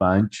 5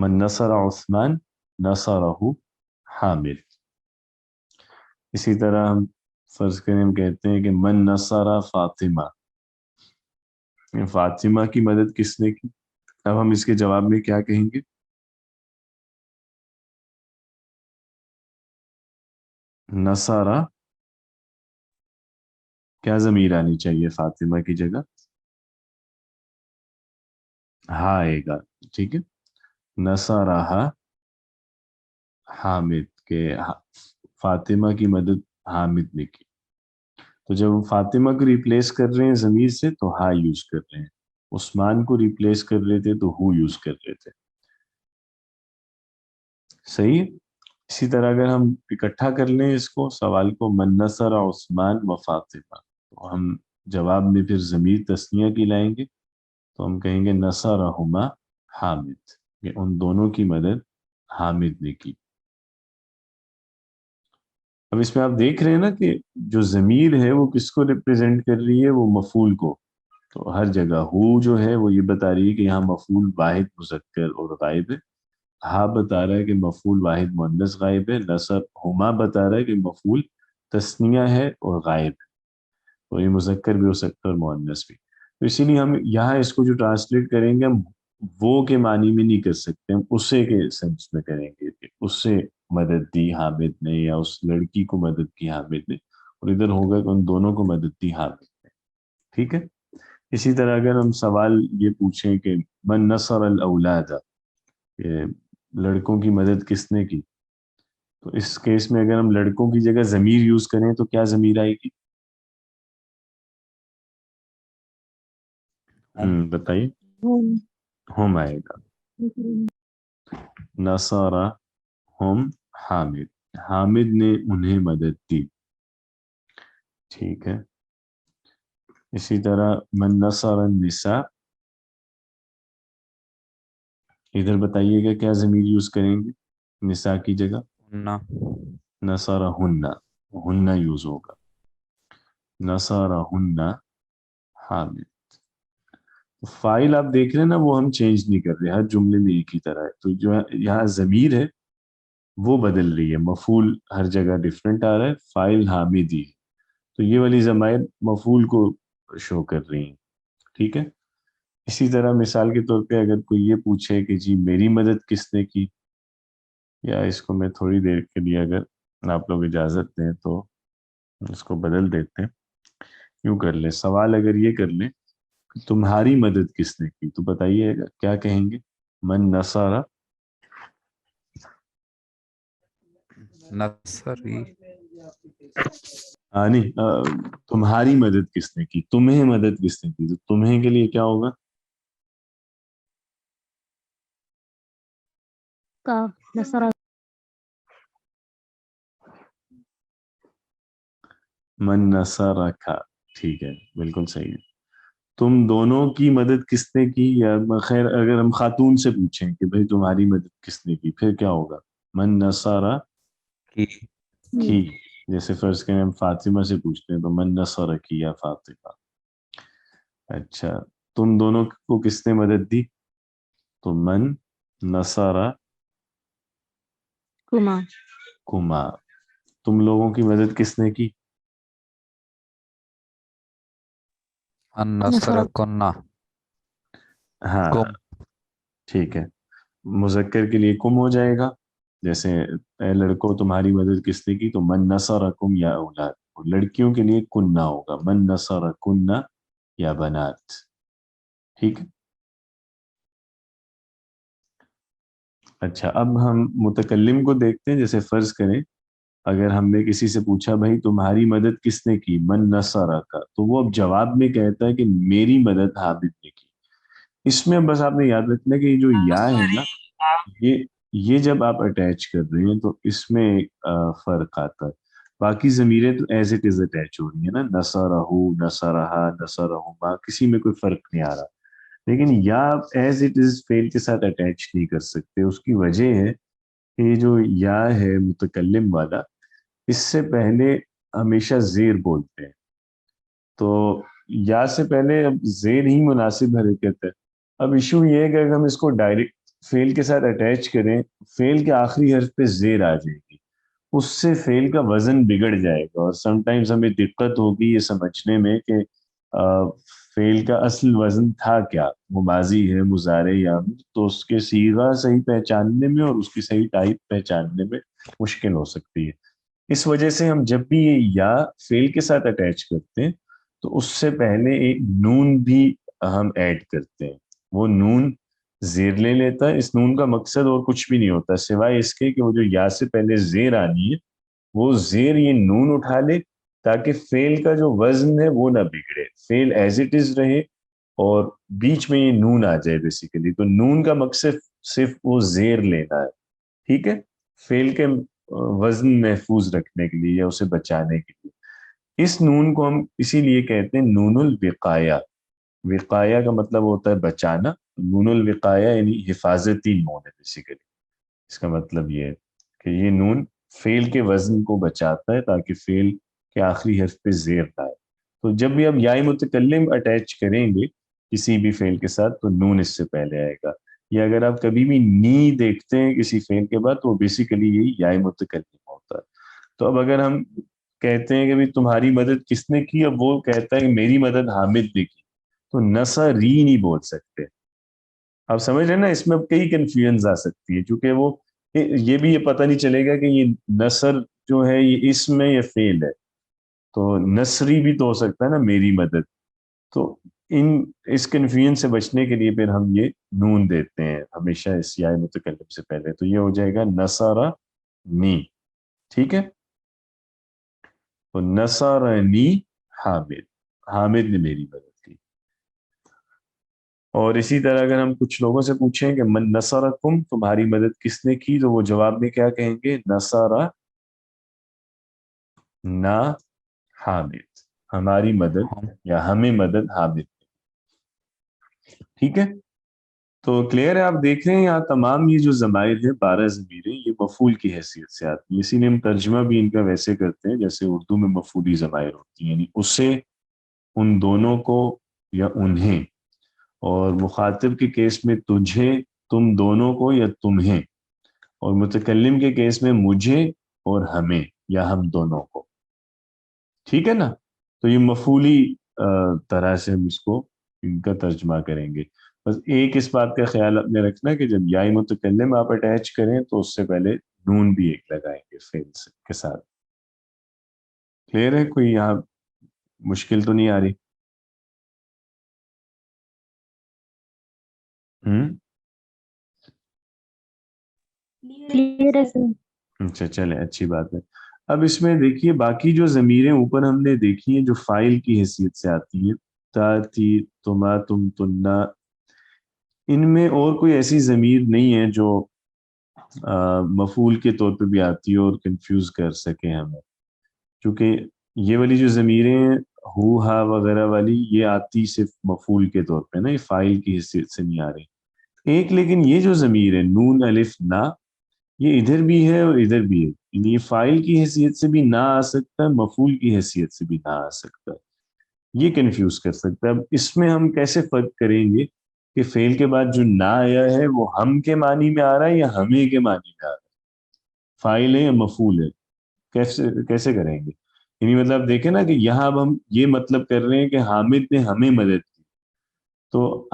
من نصر عثمان نصرہ حامد. اسی طرح ہم فرض کریں ہم کہتے ہیں کہ من نصر فاطمہ، فاطمہ کی مدد کس نے کی. اب ہم اس کے جواب میں کیا کہیں گے؟ نصارہ کیا ضمیر آنی چاہیے فاطمہ کی جگہ؟ ہاں آئے گا. ٹھیک ہے، نصارہ حامد کے فاطمہ کی مدد حامد نے کی. تو جب ہم فاطمہ کو ریپلیس کر رہے ہیں ضمیر سے تو ہا یوز کر رہے ہیں، عثمان کو ریپلیس کر رہے تھے تو ہو یوز کر رہے تھے. صحیح ہے. اسی طرح اگر ہم اکٹھا کر لیں اس کو سوال کو، من نصر عثمان و فاطمہ، تو ہم جواب میں پھر ضمیر تثنیہ کی لائیں گے تو ہم کہیں گے نصرہما حامد، کہ ان دونوں کی مدد حامد نے کی. اب اس میں آپ دیکھ رہے ہیں نا کہ جو ضمیر ہے وہ کس کو ریپرزینٹ کر رہی ہے؟ وہ مفعول کو. تو ہر جگہ ہو جو ہے وہ یہ بتا رہی ہے کہ یہاں مفعول واحد مذکر اور غائب ہے، ہا بتا رہا ہے کہ مفعول واحد مؤنث غائب ہے، نصر ہما بتا رہا ہے کہ مفعول تثنیہ ہے اور غائب ہے، تو یہ مذکر بھی ہو سکتا ہے اور مؤنث بھی. تو اسی لیے ہم یہاں اس کو جو ٹرانسلیٹ کریں گے ہم وہ کے معنی میں نہیں کر سکتے، ہم اسے کے سینس میں کریں گے کہ اس سے مدد دی حامد نے یا اس لڑکی کو مدد کی حامد نے، اور ادھر ہوگا کہ ان دونوں کو مدد دی حامد نے. ٹھیک ہے. اسی طرح اگر ہم سوال یہ پوچھیں کہ من نصر الاولاد، کہ لڑکوں کی مدد کس نے کی، تو اس کیس میں اگر ہم لڑکوں کی جگہ ضمیر یوز کریں تو کیا ضمیر آئے گی؟ بتائیے. ہم آئے گا. نصارہ ہم حامد، حامد نے انہیں مدد دی. ٹھیک ہے. اسی طرح من نصر النساء، ادھر بتائیے گا کیا ضمیر یوز کریں گے نساء کی جگہ؟ نصرہن، ہن یوز ہوگا. نصرہن حامد. فائل آپ دیکھ رہے ہیں نا وہ ہم چینج نہیں کر رہے، ہر جملے میں ایک ہی طرح ہے. تو جو یہاں ضمیر ہے وہ بدل رہی ہے، مفعول ہر جگہ ڈفرینٹ آ رہا ہے، فائل حامدی ہے، تو یہ والی ضمائر مفعول کو شو کر رہی ہیں. ٹھیک ہے. اسی طرح مثال کے طور پہ اگر کوئی یہ پوچھے کہ جی میری مدد کس نے کی، یا اس کو میں تھوڑی دیر کے لیے اگر آپ لوگ اجازت دیں تو اس کو بدل دیتے ہیں، یوں کر لیں سوال اگر یہ کر لیں کہ تمہاری مدد کس نے کی، تو بتائیے کیا کہیں گے؟ من نصارہ نصری، نہیں تمہاری مدد کس نے کی، تمہیں مدد کس نے کی، تو تمہیں کے لیے کیا ہوگا؟ کا نصر من نصرک. ٹھیک ہے، بالکل صحیح ہے. تم دونوں کی مدد کس نے کی، یا خیر اگر ہم خاتون سے پوچھیں کہ بھئی تمہاری مدد کس نے کی، پھر کیا ہوگا؟ من نصرہ کی. جیسے فرض کریں ہم فاطمہ سے پوچھتے ہیں تو من نصرہ کی یا فاطمہ. اچھا، تم دونوں کو کس نے مدد دی؟ تو من نصرہ کما کما. تم لوگوں کی مدد کس نے کی؟ النصر کنہ ہاں کم. ٹھیک ہے. مذکر کے لیے کم ہو جائے گا، جیسے اے لڑکوں تمہاری مدد کس نے کی، تو من نصرکم یا اولاد. لڑکیوں کے لیے کنہ ہوگا، من نصرکنہ یا بنات. ٹھیک ہے. اچھا، اب ہم متکلم کو دیکھتے ہیں. جیسے فرض کریں اگر ہم نے کسی سے پوچھا بھائی تمہاری مدد کس نے کی، من نصرہ کا، تو وہ اب جواب میں کہتا ہے کہ میری مدد حامد نے کی. اس میں بس آپ نے یاد رکھنا کہ یہ جو یا ہے نا، یہ جب آپ اٹیچ کر رہے ہیں تو اس میں ایک فرق آتا ہے. باقی ضمیریں تو ایز اٹ از اٹیچ ہو رہی ہیں نا، نصرہ، نصرہا، نصرہما، کسی میں کوئی فرق نہیں آ رہا. لیکن یا آپ ایز اٹ از فعل کے ساتھ اٹیچ نہیں کر سکتے. اس کی وجہ ہے کہ یہ جو یا ہے متکلم والا، اس سے پہلے ہمیشہ زیر بولتے ہیں، تو یا سے پہلے اب زیر ہی مناسب حرکت ہے. اب ایشو یہ ہے کہ اگر ہم اس کو ڈائریکٹ فعل کے ساتھ اٹیچ کریں، فعل کے آخری حرف پہ زیر آ جائے گی، اس سے فعل کا وزن بگڑ جائے گا، اور سم ٹائمز ہمیں دقت ہوگی یہ سمجھنے میں کہ فعل کا اصل وزن تھا کیا، وہ ماضی ہے، مضارع یا امر، تو اس کے صیغہ صحیح پہچاننے میں اور اس کی صحیح ٹائپ پہچاننے میں مشکل ہو سکتی ہے۔ اس وجہ سے ہم جب بھی یہ یا فعل کے ساتھ اٹیچ کرتے ہیں تو اس سے پہلے ایک نون بھی ہم ایڈ کرتے ہیں، وہ نون زیر لے لیتا ہے۔ اس نون کا مقصد اور کچھ بھی نہیں ہوتا سوائے اس کے کہ وہ جو یا سے پہلے زیر آنی ہے وہ زیر یہ نون اٹھا لے، تاکہ فعل کا جو وزن ہے وہ نہ بگڑے، فعل ایز اٹ از رہے اور بیچ میں یہ نون آ جائے بیسیکلی۔ تو نون کا مقصد صرف وہ زیر لینا ہے، ٹھیک ہے، فعل کے وزن محفوظ رکھنے کے لیے یا اسے بچانے کے لیے۔ اس نون کو ہم اسی لیے کہتے ہیں نون الوقایہ۔ وقایہ کا مطلب ہوتا ہے بچانا، نون الوقایہ یعنی حفاظتی نون ہے بیسیکلی۔ اس کا مطلب یہ ہے کہ یہ نون فعل کے وزن کو بچاتا ہے تاکہ فعل کے آخری حرف پہ زیر نہ آئے۔ تو جب بھی ہم یا متکلم اٹیچ کریں گے کسی بھی فعل کے ساتھ تو نون اس سے پہلے آئے گا، یا اگر آپ کبھی بھی نی دیکھتے ہیں کسی فعل کے بعد تو بیسیکلی یہی یا متکلم ہوتا ہے۔ تو اب اگر ہم کہتے ہیں کہ بھی تمہاری مدد کس نے کی، اب وہ کہتا ہے کہ میری مدد حامد نے کی، تو نصری نہیں بول سکتے۔ آپ سمجھ رہے ہیں نا، اس میں کئی کنفیوژنز آ سکتی ہے، کیونکہ وہ یہ بھی یہ پتہ نہیں چلے گا کہ یہ نصر جو ہے یہ اسم ہے یا فعل ہے، تو نصری بھی تو ہو سکتا ہے نا میری مدد۔ تو اس کنفیوژن سے بچنے کے لیے پھر ہم یہ نون دیتے ہیں ہمیشہ اس یا متکلم سے پہلے، تو یہ ہو جائے گا نصرنی، ٹھیک ہے۔ تو نصرنی حامد، حامد نے میری مدد کی۔ اور اسی طرح اگر ہم کچھ لوگوں سے پوچھیں کہ من نصرکم، تمہاری مدد کس نے کی، تو وہ جواب میں کیا کہیں گے، نصر نا حامد، ہماری مدد یا ہمیں مدد حامد، ٹھیک ہے۔ تو کلیئر ہے، آپ دیکھ رہے ہیں یہاں تمام یہ جو ضمائر ہیں 12 ضمیریں یہ مفعول کی حیثیت سے آتی ہیں، اسی لیے ہم ترجمہ بھی ان کا ویسے کرتے ہیں جیسے اردو میں مفعولی ضمائر ہوتی ہیں، یعنی اسے، ان دونوں کو یا انہیں، اور مخاطب کے کیس میں تجھے، تم دونوں کو یا تمہیں، اور متکلم کے کیس میں مجھے اور ہمیں یا ہم دونوں کو، ٹھیک ہے نا۔ تو یہ مفعولی طرح سے ہم اس کو ان کا ترجمہ کریں گے۔ بس ایک اس بات کا خیال اپنے رکھنا کہ جب یا متکلم آپ اٹیچ کریں تو اس سے پہلے نون بھی ایک لگائیں گے فعل کے ساتھ۔ کلیئر ہے، کوئی یہاں مشکل تو نہیں آ رہی؟ کلیئر ہے سر۔ اچھا چلے، اچھی بات ہے۔ اب اس میں دیکھیے باقی جو ضمیریں اوپر ہم نے دیکھی ہیں جو فاعل کی حیثیت سے آتی ہیں، تا، تی، تما، تم، تنا، ان میں اور کوئی ایسی ضمیر نہیں ہے جو مفعول کے طور پہ بھی آتی ہے اور کنفیوز کر سکے ہمیں، کیونکہ یہ والی جو ضمیریں ہیں ہو، ہا وغیرہ والی، یہ آتی صرف مفعول کے طور پہ نا، یہ فاعل کی حیثیت سے نہیں آ رہی۔ ایک لیکن یہ جو ضمیر ہے نون الف نا، یہ ادھر بھی ہے اور ادھر بھی ہے، یعنی یہ فاعل کی حیثیت سے بھی نہ آ سکتا ہے، مفعول کی حیثیت سے بھی نہ آ سکتا ہے، یہ کنفیوز کر سکتا ہے۔ اب اس میں ہم کیسے فرق کریں گے کہ فعل کے بعد جو نہ آیا ہے وہ ہم کے معنی میں آ رہا ہے یا ہمیں کے معنی میں آ رہا ہے، فاعل ہے یا مفعول ہے، کیسے کیسے کریں گے؟ یعنی مطلب دیکھیں نا کہ یہاں اب ہم یہ مطلب کر رہے ہیں کہ حامد نے ہمیں مدد کی، تو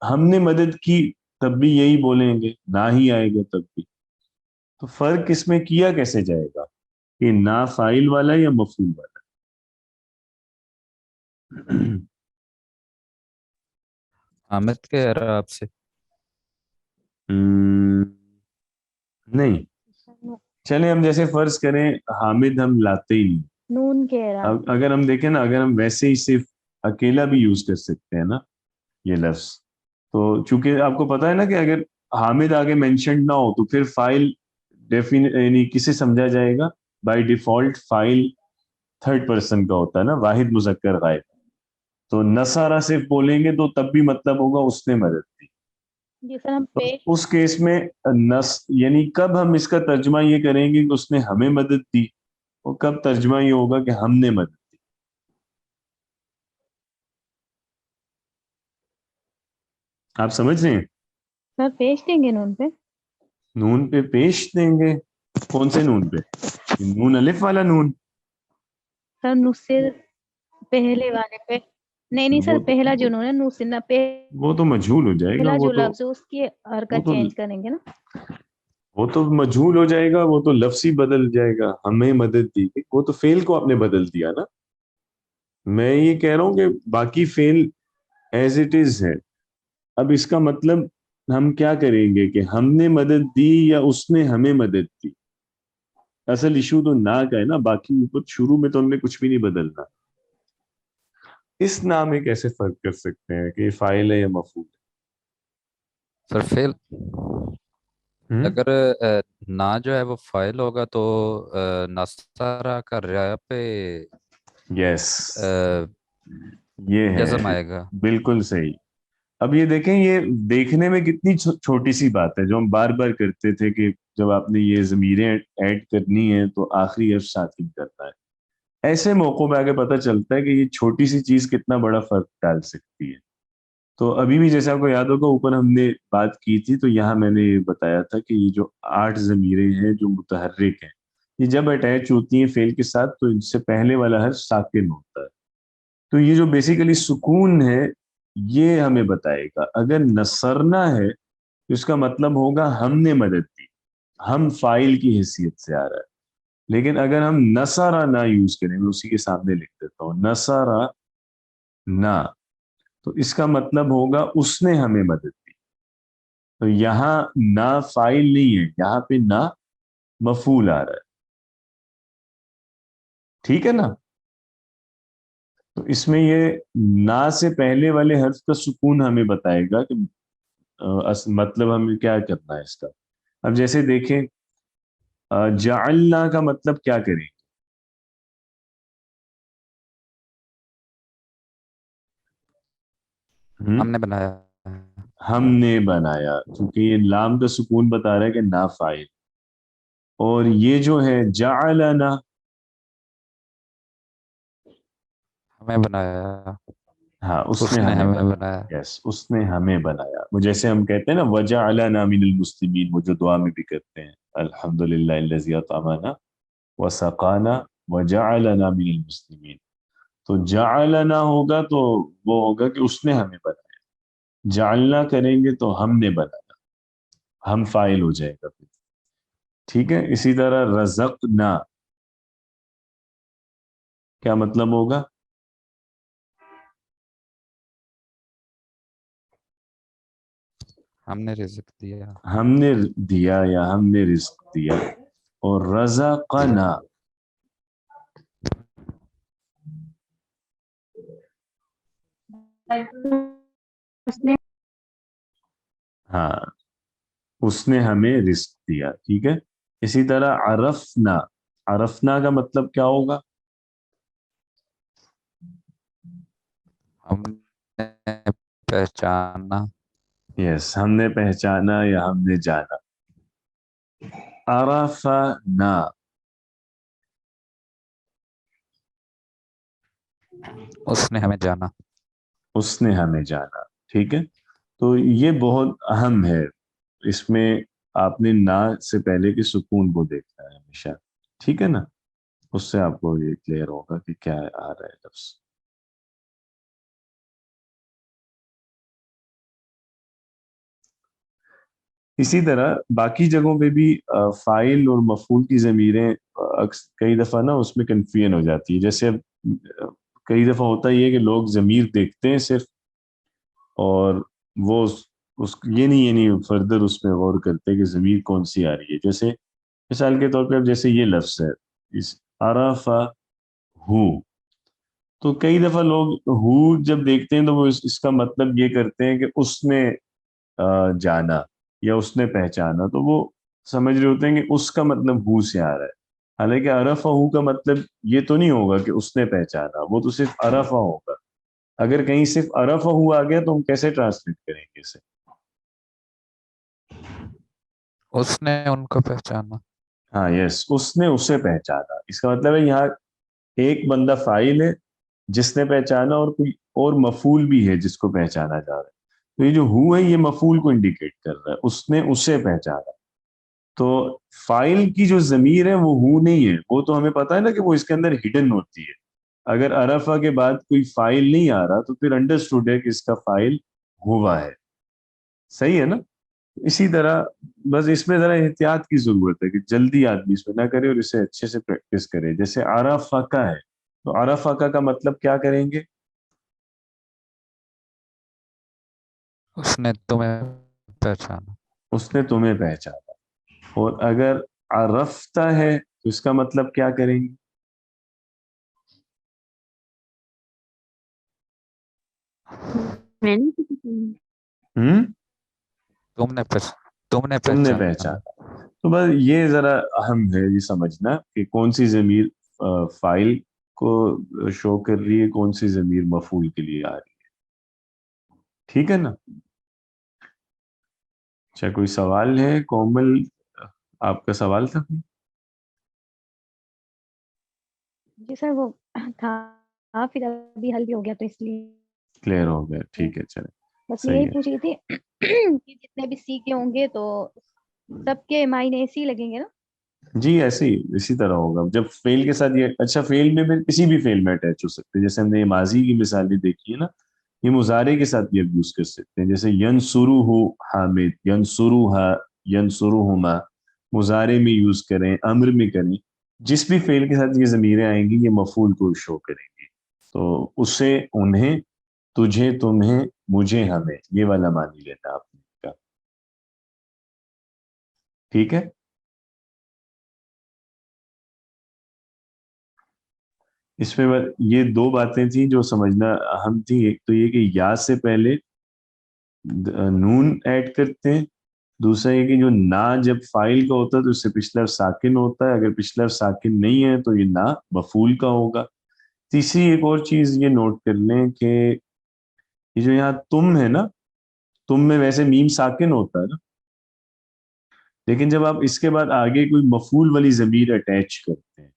ہم نے مدد کی تب بھی یہی بولیں گے، نہ ہی آئے گا تب بھی، تو فرق اس میں کیا کیسے جائے گا کہ نا فاعل والا یا مفعول والا؟ حامد کے اعراب سے نہیں، چلیں ہم جیسے فرض کریں حامد ہم لاتے ہی نہیں، نون کے اعراب سے۔ اگر ہم دیکھیں نا، اگر ہم ویسے ہی صرف اکیلا بھی یوز کر سکتے ہیں نا یہ لفظ، تو چونکہ آپ کو پتا ہے نا کہ اگر حامد آگے مینشنڈ نہ ہو تو پھر فائل یعنی کسے سمجھا جائے گا، by default file third person کا ہوتا ہے نا، واحد مذکر غائب، تو نصارہ صرف بولیں گے تو تب بھی مطلب ہوگا اس نے مدد دی۔ جی سر، ہم تو پیش اس کیس میں یعنی کب ہم اس کا ترجمہ یہ کریں گے کہ اس نے ہمیں مدد دی، اور کب ترجمہ یہ ہوگا کہ ہم نے مدد دی؟ آپ سمجھ رہے ہیں؟ سر پیش دیں گے نون پہ؟ نون پہ پیش دیں گے. کون سے نون پہ؟ نون الف والا نون. سر نون سے پہلے والے پہ. نہیں سر پہلا جو نون ہے نون سے نہ وہ تو مجہول ہو جائے گا. پہلا وہ جو تو لفظ ہے اس کی حرکت چینج کریں گے نا. وہ تو مجہول ہو جائے گا. وہ تو لفظ ہی بدل جائے گا. ہمیں مدد دی گئی, وہ تو فعل کو آپ نے بدل دیا نا. میں یہ کہہ رہا ہوں کہ باقی فعل ایز اٹ از ہے. اب اس کا مطلب ہم کیا کریں گے کہ ہم نے مدد دی یا اس نے ہمیں مدد دی. اصل ایشو تو نہ کا ہے نا. باقی اوپر شروع میں تو ہم نے کچھ بھی نہیں بدلنا. اس نام میں کیسے فرق کر سکتے ہیں کہ یہ فاعل ہے یا مفعول سر فعل ہے؟ اگر نا جو ہے وہ فاعل ہوگا تو نصارہ کا ریا پہ یس, یہ ہے جزم آئے گا. بالکل صحیح. اب یہ دیکھیں, یہ دیکھنے میں کتنی چھوٹی سی بات ہے جو ہم بار بار کرتے تھے کہ جب آپ نے یہ ضمیریں ایڈ کرنی ہے تو آخری حرف ساتھ ہی کرتا ہے. ایسے موقعوں پہ آگے پتہ چلتا ہے کہ یہ چھوٹی سی چیز کتنا بڑا فرق ڈال سکتی ہے. تو ابھی بھی جیسے آپ کو یاد ہوگا اوپر ہم نے بات کی تھی, تو یہاں میں نے یہ بتایا تھا کہ یہ جو 8 ضمیریں ہیں جو متحرک ہیں, یہ جب اٹیچ ہوتی ہیں فعل کے ساتھ تو ان سے پہلے والا حرف ساکن ہوتا ہے. تو یہ جو بیسیکلی سکون ہے یہ ہمیں بتائے گا. اگر نصرنا ہے تو اس کا مطلب ہوگا ہم نے مدد دی, ہم فاعل کی حیثیت سے آ رہا ہے. لیکن اگر ہم نصرہ نہ یوز کریں, میں اسی کے سامنے لکھ دیتا ہوں نصرہ نہ, تو اس کا مطلب ہوگا اس نے ہمیں مدد دی. تو یہاں نہ فاعل نہیں ہے, یہاں پہ نہ مفعول آ رہا ہے. ٹھیک ہے نا. تو اس میں یہ نا سے پہلے والے حرف کا سکون ہمیں بتائے گا کہ مطلب ہمیں کیا کرنا ہے اس کا. اب جیسے دیکھیں جعلنا کا مطلب کیا کریں. ہم نے بنایا. ہم نے بنایا, چونکہ یہ لام کا سکون بتا رہا ہے کہ نا فاعل. اور یہ جو ہے جعلنا, ہمیں بنایا. ہاں اس اس نے نے ہمیں ہمیں بنایا. بنایا. یس, اس نے ہمیں بنایا. وہ جیسے ہم کہتے ہیں نا وجعلنا من المسلمین, وہ جو دعا میں بھی کرتے ہیں الحمدللہ الذی اطعمنا وسقانا وجعلنا من المسلمین. تو جعلنا ہوگا تو وہ ہوگا کہ اس نے ہمیں بنایا. جعلنا کریں گے تو ہم نے بنایا, ہم فاعل ہو جائے گا پھر. ٹھیک ہے. اسی طرح رزقنا کیا مطلب ہوگا؟ ہم نے رزق دیا. ہم نے دیا یا ہم نے رزق دیا. اور رزقنا اس نے ہاں, اس نے ہمیں رزق دیا. ٹھیک ہے. اسی طرح عرفنا, عرفنا کا مطلب کیا ہوگا؟ ہم نے پہچانا. یس, ہم نے پہچانا یا ہم نے جانا. عرفنا, اس نے ہمیں جانا. اس نے ہمیں جانا. ٹھیک ہے. تو یہ بہت اہم ہے. اس میں آپ نے نا سے پہلے کے سکون کو دیکھنا ہے ہمیشہ. ٹھیک ہے نا. اس سے آپ کو یہ کلیئر ہوگا کہ کیا آ رہا ہے لفظ. اسی طرح باقی جگہوں پہ بھی فاعل اور مفعول کی ضمیریں کئی دفعہ نا اس میں کنفیوژن ہو جاتی ہے. جیسے کئی دفعہ ہوتا یہ ہے کہ لوگ ضمیر دیکھتے ہیں صرف, اور وہ یہ نہیں فردر اس میں غور کرتے کہ ضمیر کون سی آ رہی ہے. جیسے مثال کے طور پہ اب جیسے یہ لفظ ہے اس عرفہ ہو, تو کئی دفعہ لوگ ہو جب دیکھتے ہیں تو وہ اس کا مطلب یہ کرتے ہیں کہ اس نے جانا یا اس نے پہچانا, تو وہ سمجھ رہے ہوتے ہیں کہ اس کا مطلب ہو سے آ رہا ہے. حالانکہ عرفہ ہو کا مطلب یہ تو نہیں ہوگا کہ اس نے پہچانا, وہ تو صرف عرفہ ہوگا. اگر کہیں صرف عرفہ ہو آ گیا تو ہم کیسے ٹرانسلیٹ کریں گے اسے؟ اس نے ان کو پہچانا. ہاں یس, اس نے اسے پہچانا. اس کا مطلب ہے یہاں ایک بندہ فاعل ہے جس نے پہچانا, اور کوئی اور مفعول بھی ہے جس کو پہچانا جا رہا ہے. تو یہ جو ہو ہے یہ مفعول کو انڈیکیٹ کر رہا ہے، اس نے اسے پہچانا. تو فائل کی جو ضمیر ہے وہ ہو نہیں ہے، وہ تو ہمیں پتا ہے نا کہ وہ اس کے اندر ہڈن ہوتی ہے. اگر عرفہ کے بعد کوئی فائل نہیں آ رہا تو پھر انڈرسٹوڈ ہے کہ اس کا فائل ہوا ہے. صحیح ہے نا؟ اسی طرح بس اس میں ذرا احتیاط کی ضرورت ہے کہ جلدی آدمی اس میں نہ کرے اور اسے اچھے سے پریکٹس کرے. جیسے عرفہ کا ہے تو عرفہ کا مطلب کیا کریں گے؟ اس نے تمہیں پہچانا. اس نے تمہیں پہچانا. اور اگر عرفتہ ہے تو اس کا مطلب کیا کریں گے؟ میں نے کسی کو نہیں- ہم تم نے تم نے پہچانا. پہچانا. تو بس یہ ذرا اہم ہے یہ سمجھنا کہ کون سی ضمیر فائل کو شو کر رہی ہے، کون سی ضمیر مفعول کے لیے آ رہی ہے. ٹھیک ہے نا؟ اچھا، کوئی سوال ہے؟ کومل، آپ کا سوال تھا؟ جی سر وہ تھا پھر ابھی حل بھی ہو گیا تو اس لیے کلیئر ہو گیا، ٹھیک ہے، چلے بس صحیح یہی ہے. پوچھ رہی تھی کہ جتنے بھی سیکھے ہوں گے تو سب کے معنی ایسے ہی لگیں گے نا؟ جی ایسے ہی اسی طرح ہوگا جب فیل کے ساتھ یہ. اچھا، فیل میں بھی کسی بھی فیل میں اٹیچ ہو سکتے ہیں، جیسے ہم نے یہ ماضی کی مثال بھی دیکھی ہے نا، یہ مضارع کے ساتھ بھی اب یوز کر سکتے ہیں. جیسے ینصرہ حامد، ینصرہ، ینصرہما، مضارع میں یوز کریں، امر میں کریں، جس بھی فیل کے ساتھ یہ ضمیریں آئیں گی یہ مفعول کو شو کریں گی. تو اسے، انہیں، تجھے، تمہیں، مجھے، ہمیں، یہ والا معنی لینا آپ نے کا. ٹھیک ہے. اس میں یہ دو باتیں تھیں جو سمجھنا اہم تھی. ایک تو یہ کہ یا سے پہلے نون ایڈ کرتے ہیں، دوسرا یہ کہ جو نا جب فائل کا ہوتا ہے تو اس سے پچھلا ساکن ہوتا ہے، اگر پچھلا ساکن نہیں ہے تو یہ نا مفعول کا ہوگا. تیسری ایک اور چیز یہ نوٹ کر لیں کہ یہ جو یہاں تم ہے نا، تم میں ویسے میم ساکن ہوتا ہے نا، لیکن جب آپ اس کے بعد آگے کوئی مفعول والی ضمیر اٹیچ کرتے ہیں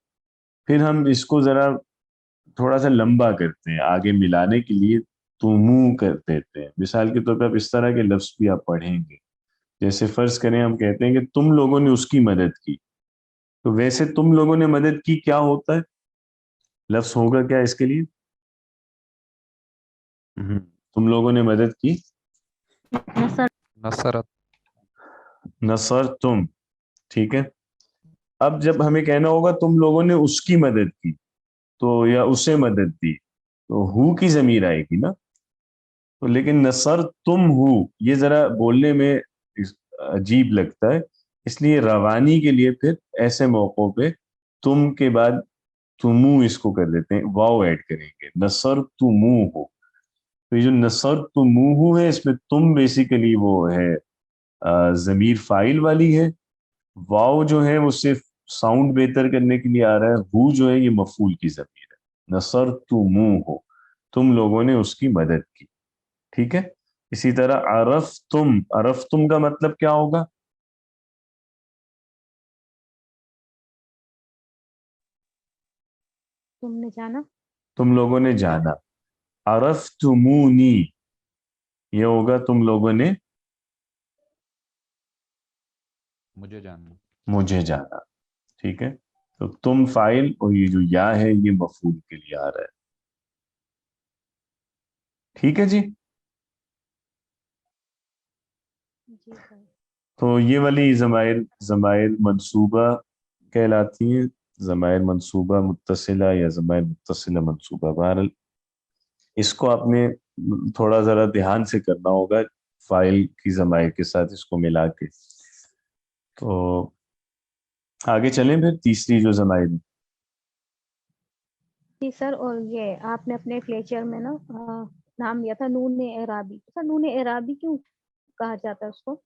پھر ہم اس کو ذرا تھوڑا سا لمبا کرتے ہیں آگے ملانے کے لیے، تمو کر دیتے ہیں. مثال کے طور پہ آپ اس طرح کے لفظ بھی آپ پڑھیں گے. جیسے فرض کریں ہم کہتے ہیں کہ تم لوگوں نے اس کی مدد کی، تو ویسے تم لوگوں نے مدد کی کیا ہوتا ہے؟ لفظ ہوگا کیا اس کے لیے؟ تم لوگوں نے مدد کی، نصر نصرت. نصر تم. ٹھیک ہے. اب جب ہمیں کہنا ہوگا تم لوگوں نے اس کی مدد کی تو یا اسے مدد دی تو ہو کی ضمیر آئے گی نا. تو لیکن نصر تم ہو یہ ذرا بولنے میں عجیب لگتا ہے، اس لیے روانی کے لیے پھر ایسے موقعوں پہ تم کے بعد تمو اس کو کر دیتے ہیں، واو ایڈ کریں گے، نصر تمو ہو. تو یہ جو نصر تمو ہو ہے اس میں تم بیسیکلی وہ ہے ضمیر فائل والی ہے، واو جو ہے وہ صرف ساؤنڈ بہتر کرنے کے لیے آ رہا ہے، ہو جو ہے یہ مفعول کی ضمیر ہے. نصر تمو ہو، تم لوگوں نے اس کی مدد کی. ٹھیک ہے. اسی طرح عرف تم کا مطلب کیا ہوگا؟ تم نے جانا. تم لوگوں نے جانا. عرف تمونی یہ ہوگا تم لوگوں نے مجھے جاننا. مجھے جانا. ٹھیک ہے. تو تم فائل اور یہ جو یا ہے یہ مفعول کے لیے آ رہا ہے. ٹھیک ہے جی. جی سر. تو یہ والی ضمائر منصوبہ کہلاتی ہیں، ضمائر منصوبہ متصلہ یا ضمائر متصلہ منصوبہ. بہرحال اس کو آپ نے تھوڑا ذرا دھیان سے کرنا ہوگا فائل کی ضمائر کے ساتھ اس کو ملا کے. تو آگے چلیں پھر تیسری جو ضمائر. جی سر، اور یہ آپ نے اپنے ایک لیکچر میں نا نام لیا تھا نون اعرابی. سر نون اعرابی کیوں کہا جاتا ہے اس کو؟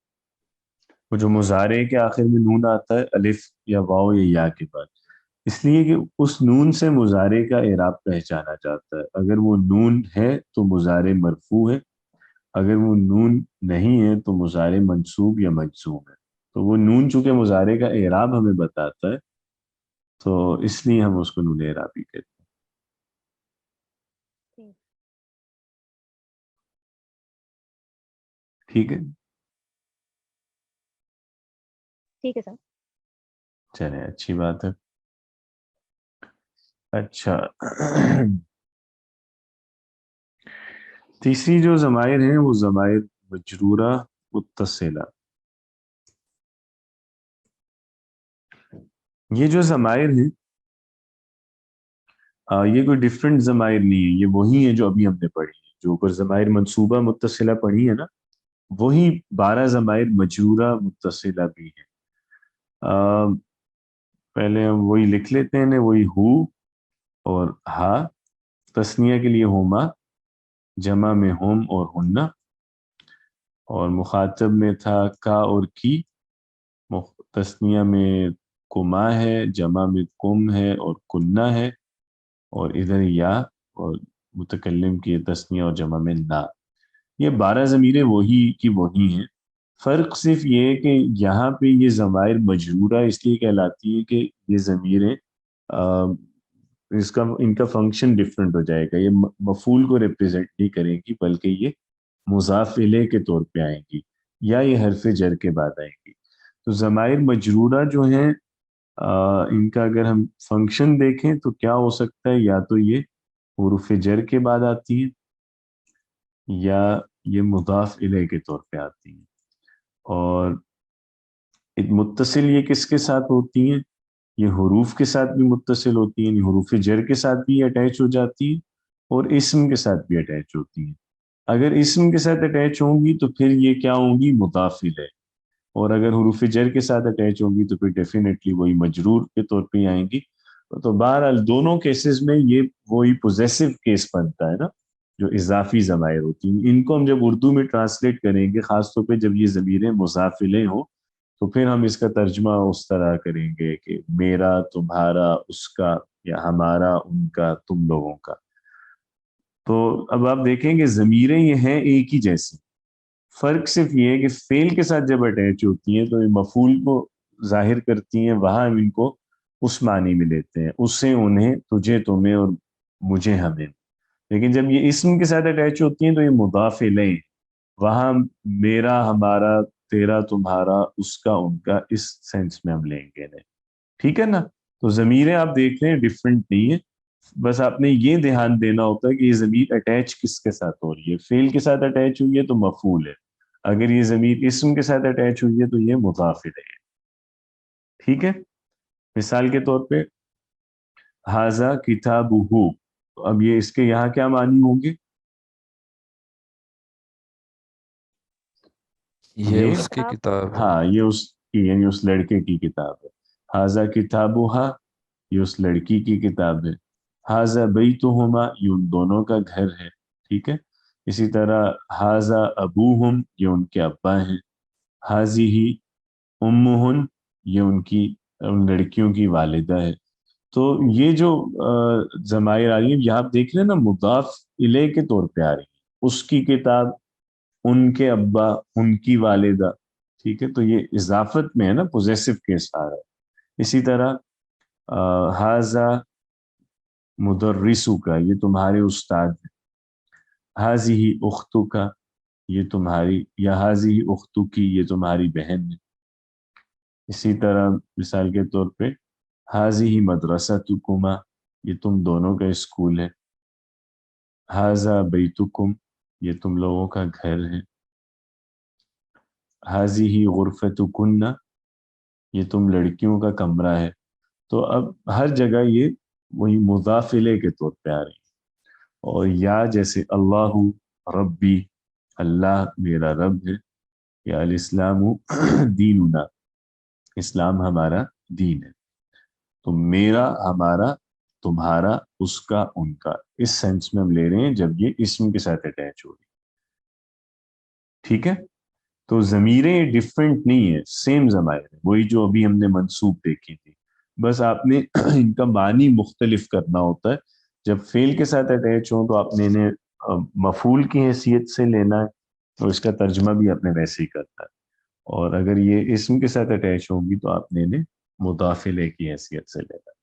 وہ جو مضارع کے آخر میں نون آتا ہے الف یا واو یا یا کے بعد، اس لیے کہ اس نون سے مضارع کا اعراب پہچانا جاتا ہے. اگر وہ نون ہے تو مضارع مرفوع ہے، اگر وہ نون نہیں ہے تو مضارع منصوب یا مجزوم ہے. تو وہ نون چونکہ مضارع کا اعراب ہمیں بتاتا ہے تو اس لیے ہم اس کو نون اعرابی کہتے ہیں. ٹھیک. ٹھیک ہے، ٹھیک ہے سر. چلے اچھی بات ہے. اچھا تیسری جو ضمائر ہیں وہ ضمائر مجرورہ متصلہ. یہ جو ضمائر ہیں یہ کوئی ڈفرینٹ ضمائر نہیں ہے، یہ وہی ہیں جو ابھی ہم نے پڑھی ہیں. جو اوپر ضمائر منصوبہ متصلہ پڑھی ہے نا، وہی 12 ضمائر مجرورہ متصلہ بھی ہیں. پہلے ہم وہی لکھ لیتے ہیں، وہی ہو اور ہا، تثنیہ کے لیے ہوما، جمع میں ہوم اور ہنہ، اور مخاطب میں تھا کا اور کی، تثنیہ میں کما ہے، جمع میں کم ہے اور کنہ ہے، اور ادھر یا اور متکلم کی تثنیہ اور جمع میں نا. یہ 12 ضمیریں وہی کی وہی ہیں. فرق صرف یہ ہے کہ یہاں پہ یہ ضمائر مجرورہ اس لیے کہلاتی ہے کہ یہ ضمیریں ان کا فنکشن ڈفرینٹ ہو جائے گا. یہ مفعول کو ریپرزینٹ نہیں کریں گی، بلکہ یہ مضاف الیہ کے طور پہ آئیں گی یا یہ حرف جر کے بعد آئیں گی. تو ضمائر مجرورہ جو ہیں ان کا اگر ہم فنکشن دیکھیں تو کیا ہو سکتا ہے، یا تو یہ حروف جر کے بعد آتی ہیں یا یہ مضاف الیہ کے طور پہ آتی ہیں. اور متصل یہ کس کے ساتھ ہوتی ہیں؟ یہ حروف کے ساتھ بھی متصل ہوتی ہیں، حروف جر کے ساتھ بھی اٹیچ ہو جاتی ہیں اور اسم کے ساتھ بھی اٹیچ ہوتی ہیں. اگر اسم کے ساتھ اٹیچ ہوں گی تو پھر یہ کیا ہوں گی، مضاف الیہ. اور اگر حروف جر کے ساتھ اٹیچ ہوگی تو پھر ڈیفینیٹلی وہی مجرور کے طور پہ آئیں گی. تو بہرحال دونوں کیسز میں یہ وہی پوزیسو کیس بنتا ہے نا، جو اضافی ضمائر ہوتی ہیں. ان کو ہم جب اردو میں ٹرانسلیٹ کریں گے، خاص طور پہ جب یہ ضمیریں مضاف الیہ ہوں، تو پھر ہم اس کا ترجمہ اس طرح کریں گے کہ میرا، تمہارا، اس کا، یا ہمارا، ان کا، تم لوگوں کا. تو اب آپ دیکھیں کہ ضمیریں یہ ہیں ایک ہی جیسی، فرق صرف یہ ہے کہ فعل کے ساتھ جب اٹیچ ہوتی ہیں تو یہ مفعول کو ظاہر کرتی ہیں، وہاں ہم ان کو اس معنی میں لیتے ہیں، اس سے انہیں، تجھے، تمہیں، اور مجھے، ہمیں. لیکن جب یہ اسم کے ساتھ اٹیچ ہوتی ہیں تو یہ مضاف الیہ، وہاں میرا، ہمارا، تیرا، تمہارا، اس کا، ان کا، اس سینس میں ہم لیں گے. ٹھیک ہے نا؟ تو ضمیریں آپ دیکھ رہے ہیں ڈفرینٹ نہیں ہے، بس آپ نے یہ دھیان دینا ہوتا ہے کہ یہ ضمیر اٹیچ کس کے ساتھ ہو رہی ہے. فعل کے ساتھ اٹیچ ہوئی ہے تو مفعول ہے، اگر یہ ضمیر اسم کے ساتھ اٹیچ ہوئی ہے تو یہ مضاف الیہ ہے. ٹھیک ہے؟ مثال کے طور پہ ھذا کتابہ، تو اب یہ اس کے یہاں کیا معنی ہوں گے؟ یہ اس کی کتاب ہے. ہاں، یہ اس کی، یعنی اس لڑکے کی کتاب ہے. ھذا کتابھا، یہ اس لڑکی کی کتاب ہے. ھذا بیتہما، یہ ان دونوں کا گھر ہے. ٹھیک ہے؟ اسی طرح ھذا ابوہم، یہ ان کے ابا ہیں. ھذہ امہن، یہ ان لڑکیوں کی والدہ ہے. تو یہ جو ضمائر آ رہی ہیں، یہاں آپ دیکھ رہے ہیں نا، مضاف الیہ کے طور پہ آ رہی ہیں. اس کی کتاب، ان کے ابا، ان کی والدہ. ٹھیک ہے؟ تو یہ اضافت میں ہے نا، پوزیسو کیس آ رہا ہے. اسی طرح ھذا مدرسک، یہ تمہارے استاد ہیں. ھذہ اختک، یہ تمہاری، یا ھذہ اختک، یہ تمہاری بہن ہے. اسی طرح مثال کے طور پہ ھذہ مدرستکما، یہ تم دونوں کا اسکول ہے. ھذا بیتکم، یہ تم لوگوں کا گھر ہے. ھذہ غرفتکن، یہ تم لڑکیوں کا کمرہ ہے. تو اب ہر جگہ یہ وہی مضاف الیہ کے طور پہ آ رہی ہے. اور یا جیسے اللہ ربی، اللہ میرا رب ہے. یا الاسلام دیننا، اسلام ہمارا دین ہے. تو میرا، ہمارا، تمہارا، اس کا، ان کا، اس سینس میں ہم لے رہے ہیں جب یہ اسم کے ساتھ اٹیچ ہو رہی. ٹھیک ہے؟ تو ضمیریں ڈفرینٹ نہیں ہے، سیم ضمائر ہے، وہی جو ابھی ہم نے منصوب دیکھی تھی. بس آپ نے ان کا معنی مختلف کرنا ہوتا ہے. جب فعل کے ساتھ اٹیچ ہوں تو آپ نے انہیں مفعول کی حیثیت سے لینا ہے، اور اس کا ترجمہ بھی آپ نے ویسے ہی کرنا ہے. اور اگر یہ اسم کے ساتھ اٹیچ ہوگی تو آپ نے انہیں مضاف الیہ کی حیثیت سے لینا ہے.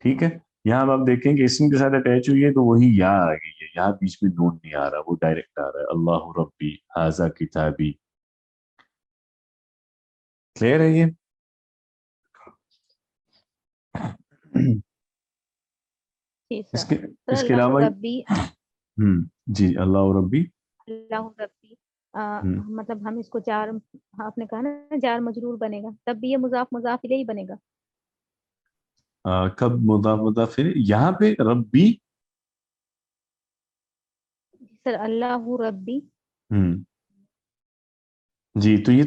ٹھیک ہے؟ یہاں آپ دیکھیں کہ اسم کے ساتھ اٹیچ ہوئی ہے تو وہی یا آ گئی ہے، یہاں بیچ میں نون نہیں آ رہا, وہ ڈائریکٹ آ رہا ہے اللہ ربی ھذا کتابی. کلیئر ہے یہ؟ جی اس سر. کے سر اس کے اللہ علاوہ ربی، جی اللہ ربی. اللہ ربی ہم، مطلب ہم اس کو جار، آپ نے کہا نا جار مجرور بنے گا، تب بھی یہ مضاف مضاف الیہ بنے گا. کب مضاف مضاف الیہ؟ یہاں پہ ربی. سر اللہ ربی، ہم، جی تو یہ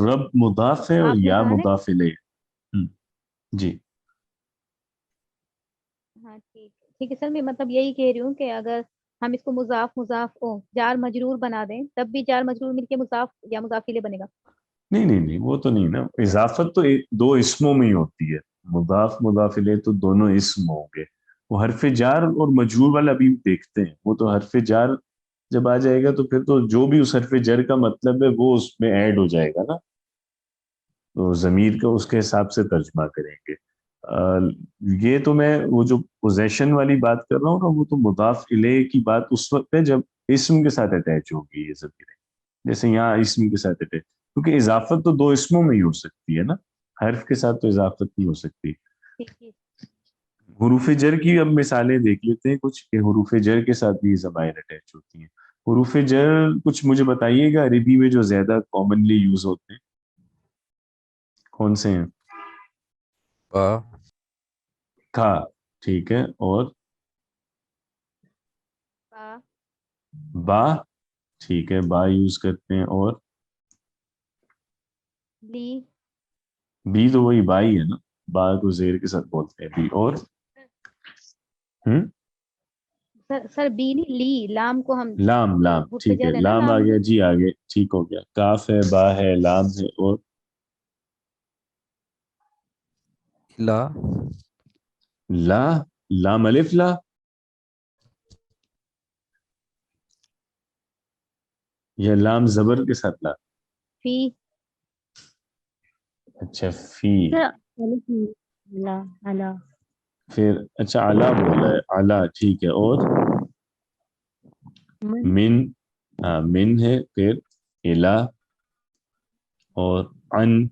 رب مضاف ہے اور آپ نے یا کہا نا. مضاف الیہ. ہم، جی ہاں ٹھیک ہے ٹھیک ہے سر، میں مطلب یہی کہہ رہی ہوں کہ اگر ہم اس کو مضاف مضاف او جار مجرور بنا دیں، تب بھی جار مجرور مل کے مضاف یا مضاف الیہ بنے گا. نہیں نہیں نہیں، وہ تو نہیں نا. اضافت تو دو اسموں میں ہی ہوتی ہے. مضاف مضاف الیہ تو دونوں اسم ہوں گے. وہ حرف جار اور مجرور والا بھی دیکھتے ہیں. وہ تو حرف جار جب آ جائے گا تو پھر تو جو بھی اس حرف جر کا مطلب ہے وہ اس میں ایڈ ہو جائے گا نا. تو ضمیر کا اس کے حساب سے ترجمہ کریں گے. یہ تو میں وہ جو پوزیشن والی بات کر رہا ہوں نا، وہ تو مضاف الیہ کی بات اس وقت ہے جب اسم کے ساتھ اٹیچ ہوگی یہ ضمیر. جیسے یہاں اسم کے ساتھ اٹیچ، کیونکہ اضافت تو دو اسموں میں ہی ہو سکتی ہے نا، حرف کے ساتھ تو اضافت نہیں ہو سکتی. ٹھیک ٹھیک. حروف جر کی اب مثالیں دیکھ لیتے ہیں کچھ، کہ حروف جر کے ساتھ بھی ضمائر اٹیچ ہوتی ہیں. حروف جر کچھ مجھے بتائیے گا عربی میں جو زیادہ کامنلی یوز ہوتے ہیں کون سے ہیں؟ با، تھا، ٹھیک ہے. اور با، با، ٹھیک ہے با یوز کرتے ہیں. اور لی. بی تو وہی با ہی ہے نا، با کو زیر کے ساتھ بولتے ہیں بی. اور ہم سر بی نہیں، لی، لام کو ہم لام، جو لام حرف ٹھیک ہے. جر ہے نا لام آ لام. گیا جی، آگے ٹھیک ہو گیا. کاف ہے، با ہے، لام ہے. اور لا، لا، لام الف لا یا لام زبر کے ساتھ لا؟ فی. اچھا فی. لا الا. پھر اچھا اعلیٰ بولا ہے، اعلیٰ ٹھیک ہے. اور من. من، ہاں من ہے. پھر الا. اور ان،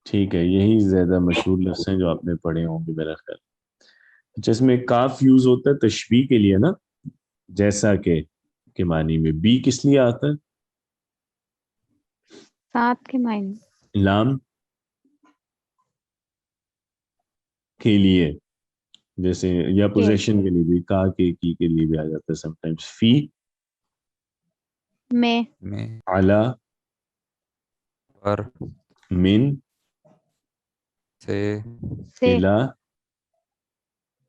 ٹھیک ہے. یہی زیادہ مشہور لفظ ہیں جو آپ نے پڑھے ہوں گے میرا خیال. اچھا اس میں کاف یوز ہوتا ہے تشبیہ کے لیے نا، جیسا کہ کے معنی میں. بی کس لیے آتا ہے؟ ساتھ کے معنی. لام کے لیے، جیسے یا کے. پوزیشن کے لیے بھی، کا کے لیے بھی آ جاتا ہے سم ٹائمز. فی، میں. میں، اعلی، پر، من، سے، سے. الا.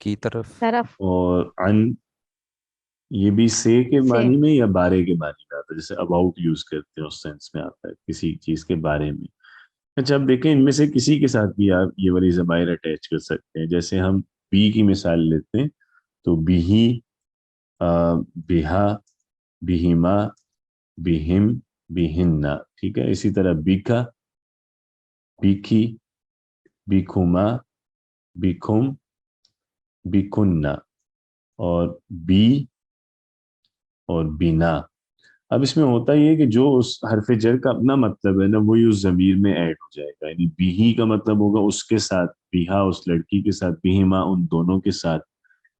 کی طرف. طرف. اور ان، یہ بھی سے کے سے. معنی میں یا بارے کے معنی میں آتا ہے. جیسے اباؤٹ یوز کرتے ہیں اس سینس میں آتا ہے کسی چیز کے بارے میں. اچھا اب دیکھیں ان میں سے کسی کے ساتھ بھی آپ یہ والی ضمائر اٹیچ کر سکتے ہیں. جیسے ہم بی کی مثال لیتے ہیں تو بیہی، بہا، بہما، بہم، بہننا، ٹھیک ہے. اسی طرح بیکا، بیکھی، بیکھما، بیکھم، بیکننا. اور بی اور بینا. اب اس میں ہوتا یہ ہے کہ جو اس حرف جر کا اپنا مطلب ہے نا وہی اس ضمیر میں ایڈ ہو جائے گا. یعنی بیہی کا مطلب ہوگا اس کے ساتھ، بیہا اس لڑکی کے ساتھ، بہما ان دونوں کے ساتھ،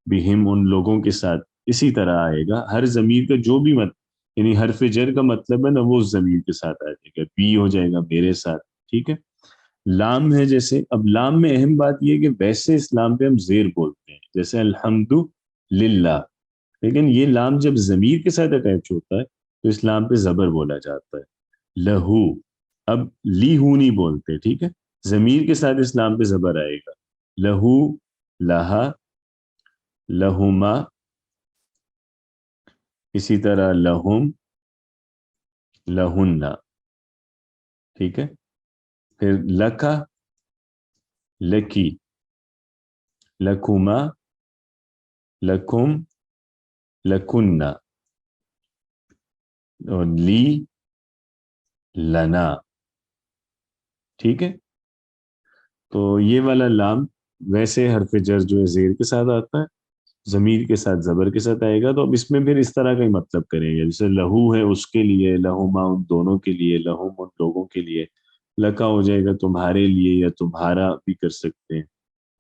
بہم ان لوگوں کے ساتھ. اسی طرح آئے گا ہر ضمیر کا جو بھی یعنی حرف جر کا مطلب ہے نا وہ اس ضمیر کے ساتھ آ جائے گا. بی ہو جائے گا میرے ساتھ، ٹھیک ہے. لام ہے جیسے، اب لام میں اہم بات یہ ہے کہ ویسے اس لام پہ ہم زیر بولتے ہیں جیسے الحمد للہ، لیکن یہ لام جب ضمیر کے ساتھ اٹیچ ہوتا ہے تو اس لام پہ زبر بولا جاتا ہے. لہو، اب لی ہو نہیں بولتے، ٹھیک ہے. ضمیر کے ساتھ اس لام پہ زبر آئے گا. لہو، لہا، لہما. اسی طرح لہم، لہن، ٹھیک ہے. پھر لکا، لکی، لکما، لکم، لکننا. اور لی، لنا، ٹھیک ہے. تو یہ والا لام ویسے حرف جر جو ہے زیر کے ساتھ آتا ہے، ضمیر کے ساتھ زبر کے ساتھ آئے گا، تو اب اس میں پھر اس طرح کا ہی مطلب کریں گے، جیسے لہو ہے اس کے لیے، لہما ان دونوں کے لیے، لہم ان لوگوں کے لیے، لکا ہو جائے گا تمہارے لیے یا تمہارا بھی کر سکتے ہیں،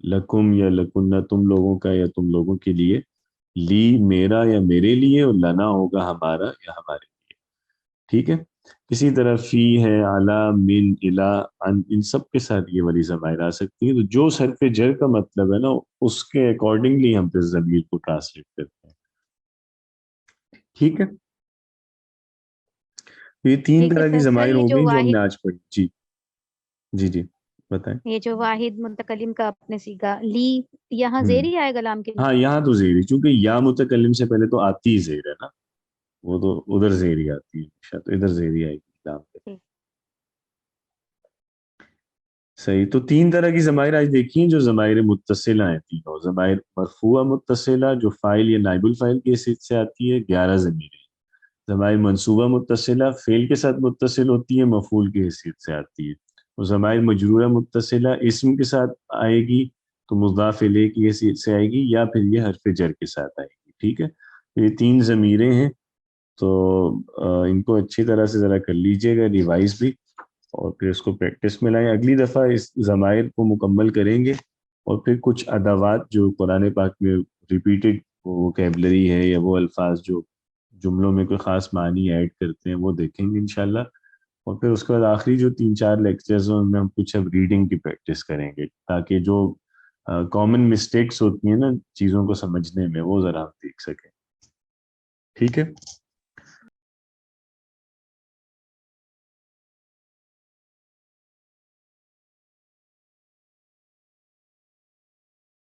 لکم یا لکنہ تم لوگوں کا یا تم لوگوں کے لیے، لی میرا یا میرے لیے، اور لنا ہوگا ہمارا یا ہمارے لیے، ٹھیک ہے۔ اسی طرح فی ہے، اعلی، من، الا، ان، ان سب کے ساتھ یہ والی ضمائر آ سکتی ہیں، تو جو حرف جر کا مطلب ہے نا اس کے اکارڈنگلی ہم پھر ضمیر کو ٹرانسلیٹ کرتے ہیں، ٹھیک ہے۔ تو یہ تین ٹھیک ہے طرح کی سر ضمائر یہ ہو جو گئی جو ہم نے واحد آج پڑھی، جی جی جی بتائیں۔ یہ جو واحد متکلم کا آپ نے سیکھا لی، یہاں ہوں، زیر ہی آئے گا لام کے ہاں نیچے؟ یہاں تو زیر ہی، چونکہ یا متکلم سے پہلے تو آتی ہی زیر ہے نا، وہ تو ادھر زیر ہی آتی ہے ہمیشہ، تو ادھر زیر ہی آئے گی لام پہ۔ ٹھیک۔ صحیح، تو تین طرح کی ضمائر آج دیکھی ہیں جو ضمائر متصلہ ہیں، تینوں ضمائر مرفوعہ متصلہ جو فاعل یا نائب الفاعل کی حیثیت سے آتی ہے 11 ضمیریں، ضمائر منصوبہ متصلہ فعل کے ساتھ متصل ہوتی ہے، مفعول کی حیثیت سے آتی ہے، اور ضمائر مجرورہ متصلہ اسم کے ساتھ آئے گی تو مضاف الیہ کی حیثیت سے آئے گی، یا پھر یہ حرف جر کے ساتھ آئے گی، ٹھیک ہے۔ یہ تین ضمیریں ہیں، تو ان کو اچھی طرح سے ذرا کر لیجئے گا ریوائز بھی، اور پھر اس کو پریکٹس میں لائیں، اگلی دفعہ اس ضمائر کو مکمل کریں گے، اور پھر کچھ ادوات جو قرآن پاک میں ریپیٹڈ ووکیبلری ہے یا وہ الفاظ جو جملوں میں کوئی خاص معنی ایڈ کرتے ہیں وہ دیکھیں گے انشاءاللہ، اور پھر اس کے بعد آخری جو 3-4 لیکچرز ہیں ان میں ہم کچھ اب ریڈنگ کی پریکٹس کریں گے، تاکہ جو کامن مسٹیکس ہوتی ہیں نا چیزوں کو سمجھنے میں وہ ذرا ہم دیکھ سکیں، ٹھیک ہے۔